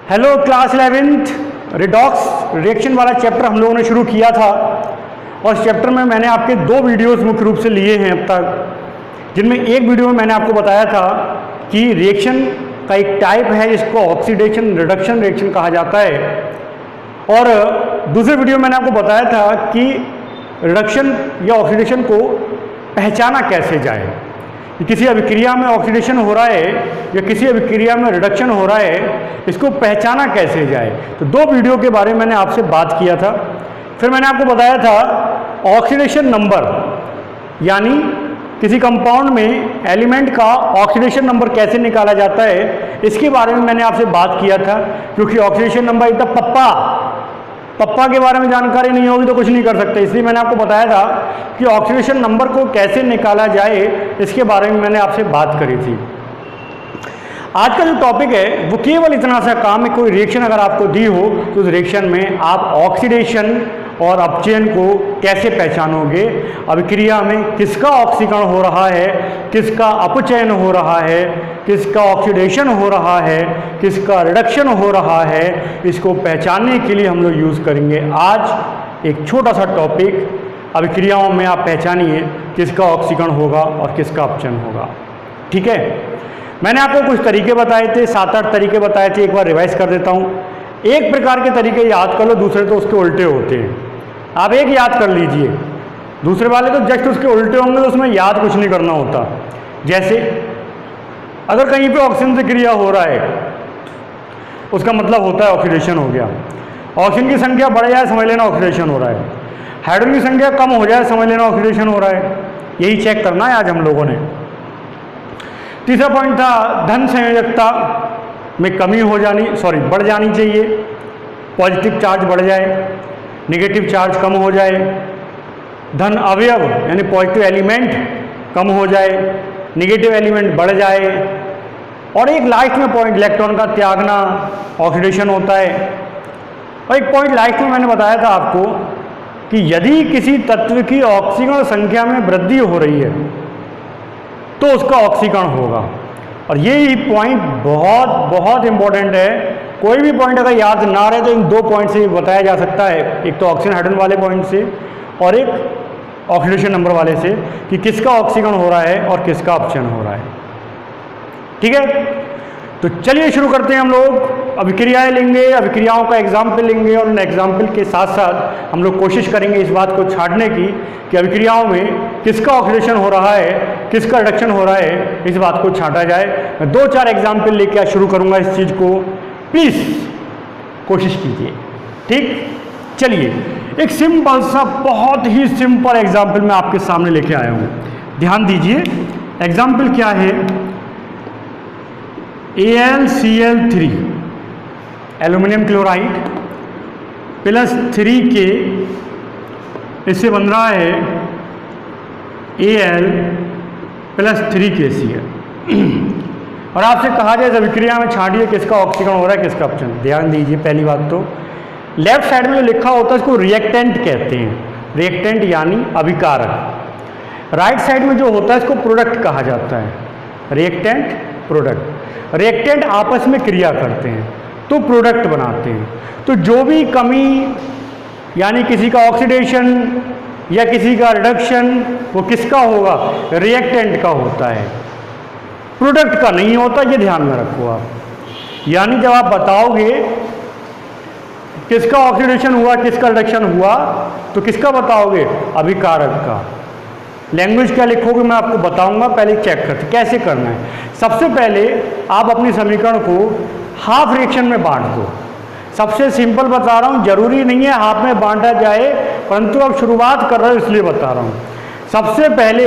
Hello class 11th redox reaction वाला chapter हम लोगों ने शुरू किया था और इस चैप्टर में मैंने आपके दो वीडियोस मुख्य रूप से लिए हैं अब तक, जिनमें एक वीडियो में मैंने आपको बताया था कि रिएक्शन का एक टाइप है जिसको ऑक्सीडेशन रिडक्शन रिएक्शन कहा जाता है, और दूसरे वीडियो में मैंने आपको बताया था कि रिडक्शन या ऑक्सीडेशन को पहचाना कैसे जाए, कि किसी अभिक्रिया में ऑक्सीडेशन हो रहा है या किसी अभिक्रिया में रिडक्शन हो रहा है, इसको पहचाना कैसे जाए। तो दो वीडियो के बारे में मैंने आपसे बात किया था। फिर मैंने आपको बताया था ऑक्सीडेशन नंबर, यानी किसी कंपाउंड में एलिमेंट का ऑक्सीडेशन नंबर कैसे निकाला जाता है, इसके बारे में मैंने आपसे बात किया था। क्योंकि ऑक्सीडेशन नंबर एकदम पप्पा के बारे में जानकारी नहीं होगी तो कुछ नहीं कर सकते, इसलिए मैंने आपको बताया था कि ऑक्सीडेशन नंबर को कैसे निकाला जाए, इसके बारे में मैंने आपसे बात करी थी। आज का जो टॉपिक है वो केवल इतना सा काम है, कोई रिएक्शन अगर आपको दी हो तो उस रिएक्शन में आप ऑक्सीडेशन और अपचयन को कैसे पहचानोगे, अभिक्रिया में किसका ऑक्सीकरण हो रहा है, किसका अपचयन हो रहा है, किसका ऑक्सीडेशन हो रहा है, किसका रिडक्शन हो रहा है, इसको पहचानने के लिए हम लोग यूज़ करेंगे आज एक छोटा सा टॉपिक। अभिक्रियाओं में आप पहचानिए किसका ऑक्सीकरण होगा और किसका अपचयन होगा। ठीक है, मैंने आपको कुछ तरीके बताए थे, 7-8 तरीके बताए थे, एक बार रिवाइज कर देता हूँ। एक प्रकार के तरीके याद कर लो, दूसरे तो उसके उल्टे होते हैं। आप एक याद कर लीजिए, दूसरे वाले तो जस्ट उसके उल्टे होंगे, तो उसमें याद कुछ नहीं करना होता। जैसे अगर कहीं पे ऑक्सीजन से क्रिया हो रहा है, उसका मतलब होता है ऑक्सीडेशन हो गया। ऑक्सीजन की संख्या बढ़ जाए, समझ लेना ऑक्सीडेशन हो रहा है। हाइड्रोजन की संख्या कम हो जाए, समझ लेना ऑक्सीडेशन हो रहा है। यही चेक करना है आज हम लोगों ने। तीसरा पॉइंट था धन संयोजकता में कमी हो जानी, बढ़ जानी चाहिए। पॉजिटिव चार्ज बढ़ जाए, नेगेटिव चार्ज कम हो जाए, धन अवयव यानी पॉजिटिव एलिमेंट कम हो जाए, नेगेटिव एलिमेंट बढ़ जाए, और एक लास्ट में पॉइंट इलेक्ट्रॉन का त्यागना ऑक्सीडेशन होता है। और एक पॉइंट लास्ट में मैंने बताया था आपको कि यदि किसी तत्व की ऑक्सीकरण संख्या में वृद्धि हो रही है तो उसका ऑक्सीकरण होगा। और ये पॉइंट बहुत बहुत इंपॉर्टेंट है। कोई भी पॉइंट अगर याद ना रहे तो इन दो पॉइंट से बताया जा सकता है, एक तो ऑक्सीजन हाइड्रोजन वाले पॉइंट से और एक ऑक्सीडेशन नंबर वाले से, कि किसका ऑक्सीकरण हो रहा है और किसका अपचयन हो रहा है। ठीक है, तो चलिए शुरू करते हैं। हम लोग अभिक्रियाएं लेंगे, अभिक्रियाओं का एग्जाम्पल लेंगे, और उन एग्जाम्पल के साथ साथ हम लोग कोशिश करेंगे इस बात को छांटने की कि अभिक्रियाओं में किसका ऑक्सीडेशन हो रहा है, किसका रिडक्शन हो रहा है, इस बात को छांटा जाए। मैं 2-4 एग्जाम्पल लेके आज शुरू करूंगा इस चीज़ को, प्लीज़ कोशिश कीजिए। ठीक, चलिए एक सिंपल सा, बहुत ही सिंपल एग्जाम्पल मैं आपके सामने लेके आया हूँ। ध्यान दीजिए, एग्जाम्पल क्या है, AlCl3 aluminium chloride plus 3K, इससे बन रहा है Al प्लस 3KCl। और आपसे कहा जाए अभिक्रिया में छांटिए किसका ऑक्सीकरण हो रहा है, किसका अपचयन। ध्यान दीजिए, पहली बात तो लेफ्ट साइड में जो लिखा होता है इसको रिएक्टेंट कहते हैं, रिएक्टेंट यानी अभिकारक। राइट साइड में जो होता है इसको प्रोडक्ट कहा जाता है, रिएक्टेंट प्रोडक्ट। रिएक्टेंट आपस में क्रिया करते हैं तो प्रोडक्ट बनाते हैं। तो जो भी कमी यानी किसी का ऑक्सीडेशन या किसी का रिडक्शन, वो किसका होगा, रिएक्टेंट का होता है, प्रोडक्ट का नहीं होता। ये ध्यान में रखो आप। यानी जब आप बताओगे किसका ऑक्सीडेशन हुआ, किसका रिडक्शन हुआ, तो किसका बताओगे, अभिकारक का। लैंग्वेज क्या लिखोगे मैं आपको बताऊंगा, पहले चेक करते कैसे करना है। सबसे पहले आप अपनी समीकरण को हाफ रिएक्शन में बांट दो। सबसे सिंपल बता रहा हूँ, जरूरी नहीं है हाफ में बांटा जाए, परंतु अब शुरुआत कर रहे हो इसलिए बता रहा हूँ। सबसे पहले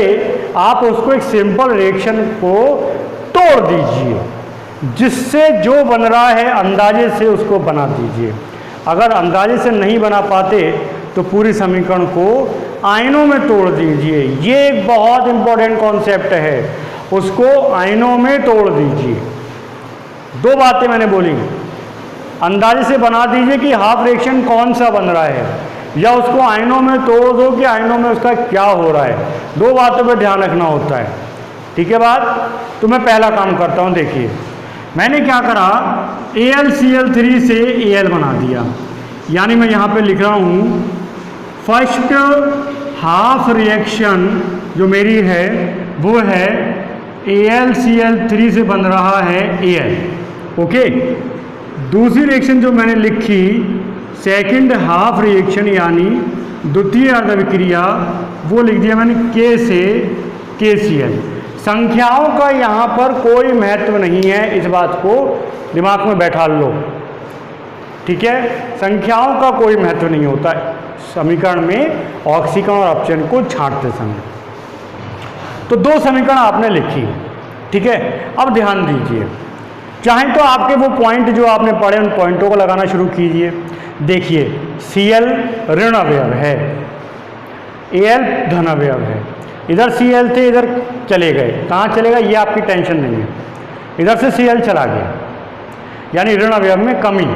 आप उसको एक सिंपल रिएक्शन को तोड़ दीजिए, जिससे जो बन रहा है अंदाजे से उसको बना दीजिए। अगर अंदाजे से नहीं बना पाते तो पूरी समीकरण को आयनों में तोड़ दीजिए। ये एक बहुत इंपॉर्टेंट कॉन्सेप्ट है, उसको आयनों में तोड़ दीजिए। दो बातें मैंने बोली, अंदाजे से बना दीजिए कि हाफ रिएक्शन कौन सा बन रहा है, या उसको आयनों में तोड़ दो कि आयनों में उसका क्या हो रहा है। दो बातों पर ध्यान रखना होता है। ठीक है बात। तो मैं पहला काम करता हूँ, देखिए मैंने क्या करा, AlCl3 से Al बना दिया। यानी मैं यहाँ पे लिख रहा हूँ फर्स्ट हाफ रिएक्शन जो मेरी है वो है AlCl3 से बन रहा है Al। ओके, दूसरी रिएक्शन जो मैंने लिखी सेकंड हाफ रिएक्शन यानी द्वितीय अर्धविक्रिया, वो लिख दिया मैंने K से KCl। संख्याओं का यहाँ पर कोई महत्व नहीं है, इस बात को दिमाग में बैठा लो, ठीक है। संख्याओं का कोई महत्व नहीं होता समीकरण में ऑक्सीकरण और अपचयन को छांटते समय। तो दो समीकरण आपने लिखी, ठीक है। अब ध्यान दीजिए, चाहे तो आपके वो पॉइंट जो आपने पढ़े उन पॉइंटों को लगाना शुरू कीजिए। देखिए Cl ऋण अवयव है, Al धन अवयव है, इधर Cl थे इधर चले गए, कहाँ चलेगा ये आपकी टेंशन नहीं है, इधर से Cl चला गया यानी ऋण अवयव में कमी।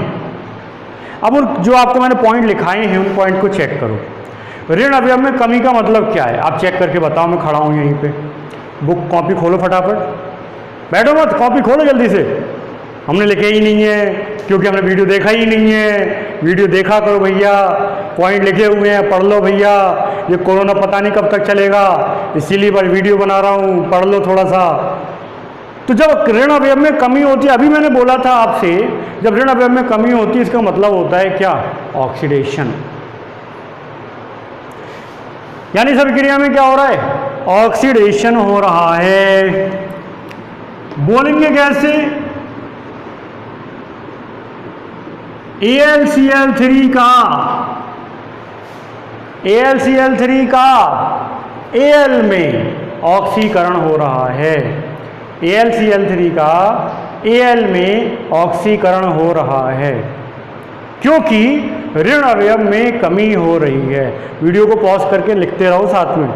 अब उन जो आपको मैंने पॉइंट लिखाए हैं उन पॉइंट को चेक करो। ऋण अवयव में कमी का मतलब क्या है आप चेक करके बताओ, मैं खड़ा हूँ यहीं पे। बुक कॉपी खोलो फटाफट, बैठो मत, कॉपी खोलो जल्दी से। हमने लिखे ही नहीं है क्योंकि हमने वीडियो देखा ही नहीं है। वीडियो देखा करो भैया, पॉइंट लिखे हुए हैं पढ़ लो भैया। ये कोरोना पता नहीं कब तक चलेगा, इसीलिए बस वीडियो बना रहा हूँ, पढ़ लो थोड़ा सा। तो जब ऋण अवयव में कमी होती है, अभी मैंने बोला था आपसे, जब ऋण अवयव में कमी होती है इसका मतलब होता है क्या, ऑक्सीडेशन। यानी इस अभिक्रिया में क्या हो रहा है, ऑक्सीडेशन हो रहा है। बोलेंगे कैसे, AlCl3 का Al में ऑक्सीकरण हो रहा है, AlCl3 का Al में ऑक्सीकरण हो रहा है क्योंकि ऋण अवयव में कमी हो रही है। वीडियो को पॉज करके लिखते रहो साथ में।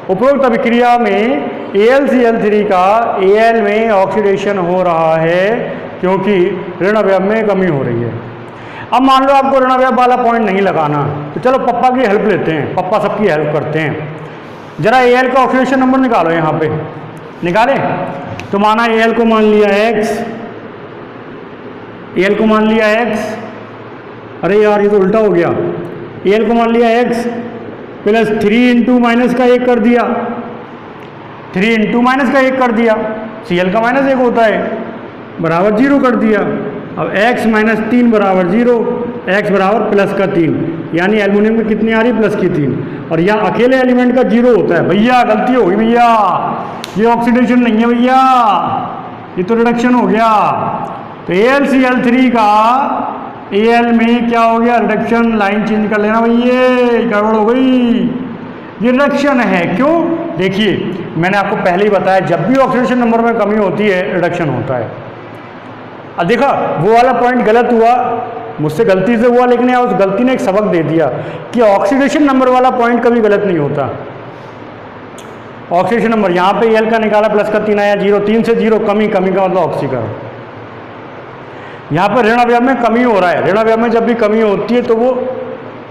उपरोक्त अभिक्रिया में AlCl3 का Al में ऑक्सीडेशन हो रहा है क्योंकि ऋण अवयव में कमी हो रही है। अब मान लो आपको ऋण अवयव वाला पॉइंट नहीं लगाना, तो चलो पप्पा की हेल्प लेते हैं, पप्पा सबकी हेल्प करते हैं। जरा Al का ऑक्सीडेशन नंबर निकालो, यहाँ पे निकालें। तो माना Al को मान लिया x, Al को मान लिया x, अरे यार ये तो उल्टा हो गया। Al को मान लिया x प्लस 3 इंटू माइनस का 1 कर दिया, 3 इंटू माइनस का 1 कर दिया, Cl का माइनस 1 होता है, बराबर 0 कर दिया। अब x माइनस 3 बराबर 0, x बराबर प्लस का 3, यानी एल्युमिनियम में कितनी आ रही है, प्लस की 3। और यहाँ अकेले एलिमेंट का 0 होता है। भैया गलती हो गई भैया, ये ऑक्सीडेशन नहीं है भैया, ये तो रिडक्शन हो गया। तो AlCl3 का Al में क्या हो गया, रिडक्शन। लाइन चेंज कर लेना भैया, गड़बड़ हो गई, ये रिडक्शन है। क्यों, देखिए मैंने आपको पहले ही बताया जब भी ऑक्सीडेशन नंबर में कमी होती है रिडक्शन होता है। अब देखा वो वाला पॉइंट गलत हुआ, मुझसे गलती से हुआ, लेकिन उस गलती ने एक सबक दे दिया कि ऑक्सीडेशन नंबर वाला पॉइंट कभी गलत नहीं होता। ऑक्सीडेशन नंबर यहाँ पे Al का निकाला, प्लस का 3 आया, 0, 3 से 0 कमी, कमी का मतलब ऑक्सीकरण। यहाँ पर ऋण अवयव में कमी हो रहा है। ऋण अवयव में जब भी कमी होती है तो वो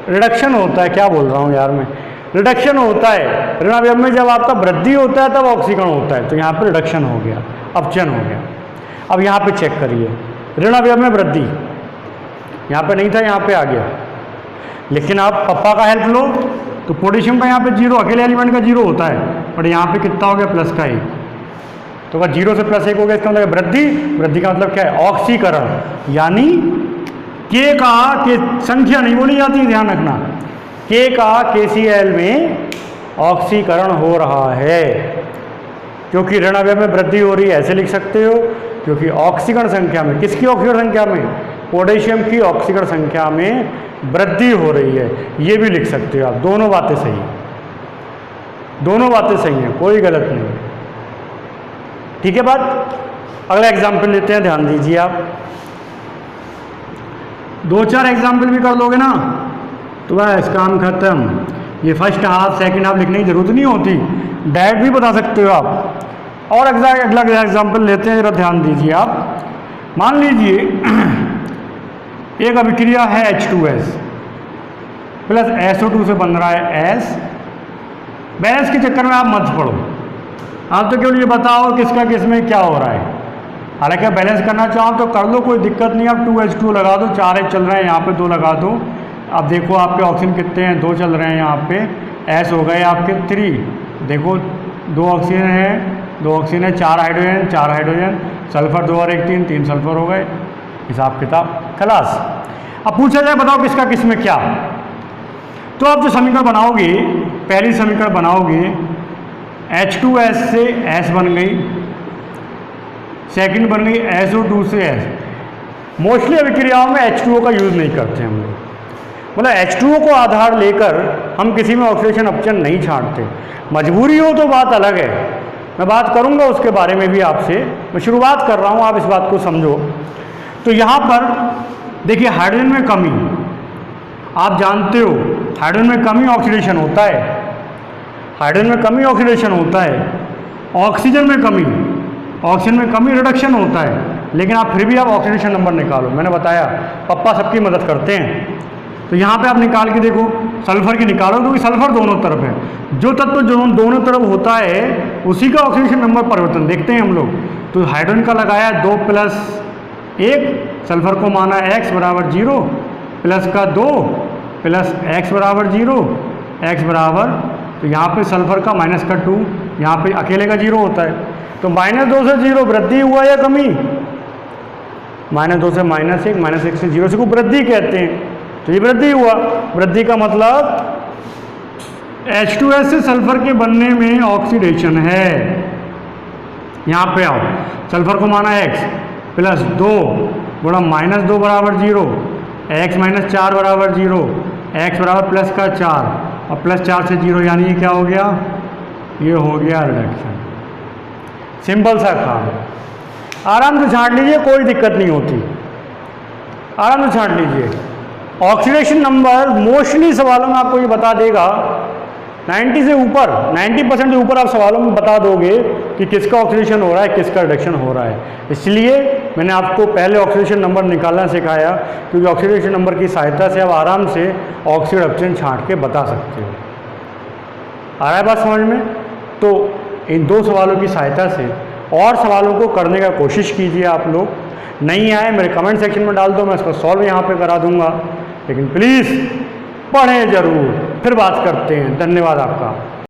रिडक्शन होता है। क्या बोल रहा हूँ यार मैं, रिडक्शन होता है। ऋण अवयव में जब आपका वृद्धि होता है तब ऑक्सीकरण होता है, तो यहाँ पर रिडक्शन हो गया, अपचयन हो गया। अब यहाँ पे चेक करिए, ऋण अवयव में वृद्धि यहाँ पे नहीं था, यहाँ पे आ गया। लेकिन आप पप्पा का हेल्प लो तो पोटेशियम का यहाँ पे 0, अकेले एलिमेंट का 0 होता है, बट यहाँ पे कितना हो गया, प्लस का 1। तो अगर 0 से प्लस 1 हो गया, इसका मतलब वृद्धि। वृद्धि का मतलब क्या है, ऑक्सीकरण। यानी K का के संख्या नहीं बोली जाती, ध्यान रखना, K का KCl में ऑक्सीकरण हो रहा है क्योंकि ऋण अवयव में वृद्धि हो रही है, ऐसे लिख सकते हो। क्योंकि ऑक्सीकरण संख्या में, किसकी ऑक्सीकरण संख्या में, पोटेशियम की ऑक्सीकरण संख्या में वृद्धि हो रही है, ये भी लिख सकते हो आप। दोनों बातें सही हैं, दोनों बातें सही हैं, कोई गलत नहीं है, ठीक है बात। अगला एग्जाम्पल लेते हैं, ध्यान दीजिए आप। 2-4 एग्जाम्पल भी कर लोगे ना तो बस काम खत्म। ये फर्स्ट हाफ सेकंड हाफ लिखने की जरूरत नहीं होती, डायरेक्ट भी बता सकते हो आप। और अगला एग्जाम्पल लेते हैं, जरा ध्यान दीजिए आप। मान लीजिए एक अभिक्रिया है H2S प्लस SO2 से बन रहा है S। बैलेंस के चक्कर में आप मत पढ़ो, आप तो केवल ये बताओ किसका किस में क्या हो रहा है। हालांकि आप बैलेंस करना चाहो तो कर लो, कोई दिक्कत नहीं। आप 2H2 लगा दो, 4H चल रहे हैं, यहाँ पे 2 लगा दो। अब देखो आपके ऑक्सीजन कितने हैं, 2 चल रहे हैं यहाँ पे। S हो गए आपके 3, देखो 2 ऑक्सीजन है, 2 ऑक्सीजन है, 4 हाइड्रोजन, 4 हाइड्रोजन, सल्फर 2 और 1 3, 3 सल्फर हो गए। हिसाब किताब खलास। अब पूछा जाए बताओ किसका किस में क्या। तो आप जो समीकरण बनाओगे, पहली समीकरण बनाओगे H2S से S बन गई, सेकंड बन गई SO2 से S। मोस्टली अभिक्रियाओं में H2O का यूज़ नहीं करते हम लोग, मतलब H2O को आधार लेकर हम किसी में ऑक्सीडेशन अपचयन नहीं छांटते। मजबूरी हो तो बात अलग है, मैं बात करूंगा उसके बारे में भी आपसे। मैं शुरुआत कर रहा हूं, आप इस बात को समझो। तो यहाँ पर देखिए हाइड्रोजन में कमी, आप जानते हो हाइड्रोजन में कमी ऑक्सीडेशन होता है, हाइड्रोजन में कमी ऑक्सीडेशन होता है। ऑक्सीजन में कमी, ऑक्सीजन में कमी रिडक्शन होता है। लेकिन आप फिर भी आप ऑक्सीडेशन नंबर निकालो, मैंने बताया पप्पा सबकी मदद करते हैं। तो यहाँ पे आप निकाल के देखो, सल्फर की निकालो क्योंकि सल्फर दोनों तरफ है। जो तत्व जो दोनों तरफ होता है उसी का ऑक्सीडेशन नंबर परिवर्तन देखते हैं हम लोग। तो हाइड्रोजन का लगाया 2 + 1, सल्फर को माना x बराबर 0, प्लस का 2 प्लस x बराबर 0, x बराबर, तो यहाँ पे सल्फर का माइनस का 2, यहाँ पे अकेले का 0 होता है। तो -2 से 0 वृद्धि हुआ या कमी? -2 से -1, -1 से 0 से को वृद्धि कहते हैं। तो ये वृद्धि हुआ। वृद्धि का मतलब H2S से सल्फर के बनने में ऑक्सीडेशन है। यहाँ पे आओ, सल्फर को माना x प्लस 2 गुणा -2 बराबर 0, x - 4 बराबर 0, x बराबर प्लस का 4 और प्लस 4 से 0, यानी ये क्या हो गया? ये हो गया रिडक्शन। सिंपल सा काम, आराम से छांट लीजिए, कोई दिक्कत नहीं होती, आराम से छांट लीजिए। ऑक्सीडेशन नंबर मोस्टली सवालों में आपको ये बता देगा, 90 से ऊपर, 90% से ऊपर आप सवालों में बता दोगे कि किसका ऑक्सीडेशन हो रहा है, किसका रिडक्शन हो रहा है। इसलिए मैंने आपको पहले ऑक्सीडेशन नंबर निकालना सिखाया, क्योंकि ऑक्सीडेशन नंबर की सहायता से आप आराम से ऑक्सीड अपचयन छांट के बता सकते हो। आ रहा है बात समझ में? तो इन 2 सवालों की सहायता से और सवालों को करने का कोशिश कीजिए। आप लोग नहीं आए मेरे कमेंट सेक्शन में डाल दो, मैं इसको सॉल्व यहाँ पे करा दूंगा। लेकिन प्लीज़ पढ़ें ज़रूर, फिर बात करते हैं। धन्यवाद आपका।